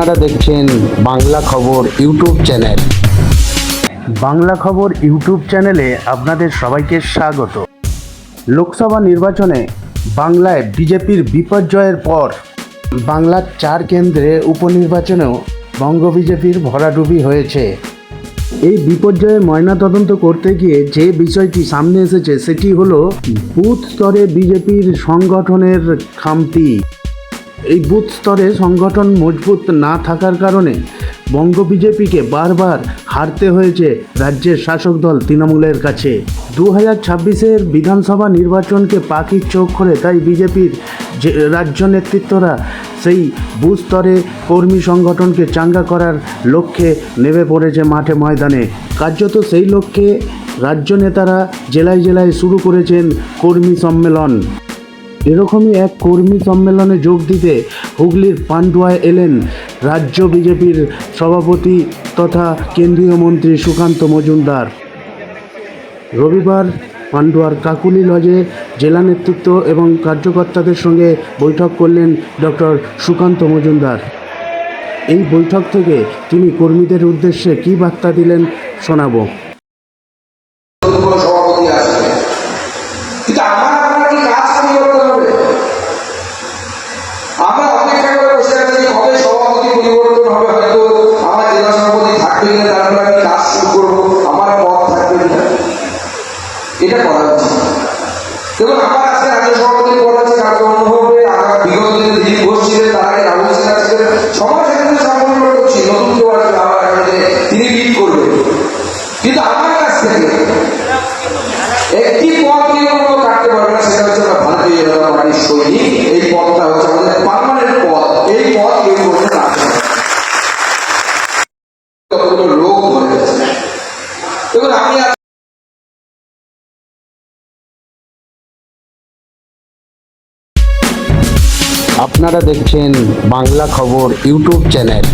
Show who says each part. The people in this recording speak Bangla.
Speaker 1: আপনারা দেখছেন বাংলা খবর ইউটিউব চ্যানেল। বাংলা খবর ইউটিউব চ্যানেলে আপনাদের সবাইকে স্বাগত। লোকসভা নির্বাচনে বাংলায় বিজেপির বিপর্যয়ের পর বাংলার 4 কেন্দ্রে উপনির্বাচনেও বঙ্গ বিজেপির ভরাডুবি হয়েছে। এই বিপর্যয়ের ময়নাতদন্ত করতে গিয়ে যে বিষয়টি সামনে এসেছে সেটি হলো বুথ স্তরে বিজেপির সংগঠনের খামতি। এই বুথ স্তরে সংগঠন মজবুত না থাকার কারণে বঙ্গ বিজেপিকে বারবার হারতে হয়েছে রাজ্যের শাসক দল তৃণমূলের কাছে। 2026-এর বিধানসভা নির্বাচনকে পাখির চোখ করে তাই বিজেপির যে রাজ্য নেতৃত্বরা সেই বুথ স্তরে কর্মী সংগঠনকে চাঙ্গা করার লক্ষ্যে নেমে পড়েছে মাঠে ময়দানে। কার্যত সেই লক্ষ্যে রাজ্য নেতারা জেলায় জেলায় শুরু করেছেন কর্মী সম্মেলন। এরকমই এক কর্মী সম্মেলনে যোগ দিতে হুগলির পান্ডুয়ায় এলেন রাজ্য বিজেপির সভাপতি তথা কেন্দ্রীয় মন্ত্রী সুকান্ত মজুমদার। রবিবার পান্ডুয়ার কাকুলি লজে জেলা নেতৃত্ব এবং কার্যকর্তাদের সঙ্গে বৈঠক করলেন ডক্টর সুকান্ত মজুমদার। এই বৈঠক থেকে তিনি কর্মীদের উদ্দেশ্যে কী বার্তা দিলেন শোনাবো।
Speaker 2: আমরা অপেক্ষা করে বসে আছি কবে সভাপতি পরিবর্তন হবে, হয়তো আমার জেলা সভাপতি থাকবে না, তারপরে আমি কাজ শুরু করবো, আমার পদ থাকবে না। এটা করা উচিত। দেখুন, আমার আজকে রাজ্য সভাপতির পদ আছে, কারণ অনুভবে বিগত দিনে দিলীপ ঘোষ ছিলেন, তার আগে রাহুল সিনহা ছিলেন, সবার সাথে সামঞ্জস্য করছি, নতুন কেউ আসবে আমার এখানে তিনি লিড করবেন। কিন্তু আমার কাছ থেকে একটি পদ নিয়ে কোনো কাটতে পারবে না, সেটা হচ্ছে আমরা ভারতীয় জনতা পার্টির সৈনিক। এই পদটা হচ্ছে আমাদের পার্মানেন্ট পদ। এই পদ কেউ করতে রাখবে না। কতগুলো লোক ধরে গেছে। দেখুন, আমি
Speaker 1: আপনারা দেখছেন বাংলা খবর ইউটিউব চ্যানেল।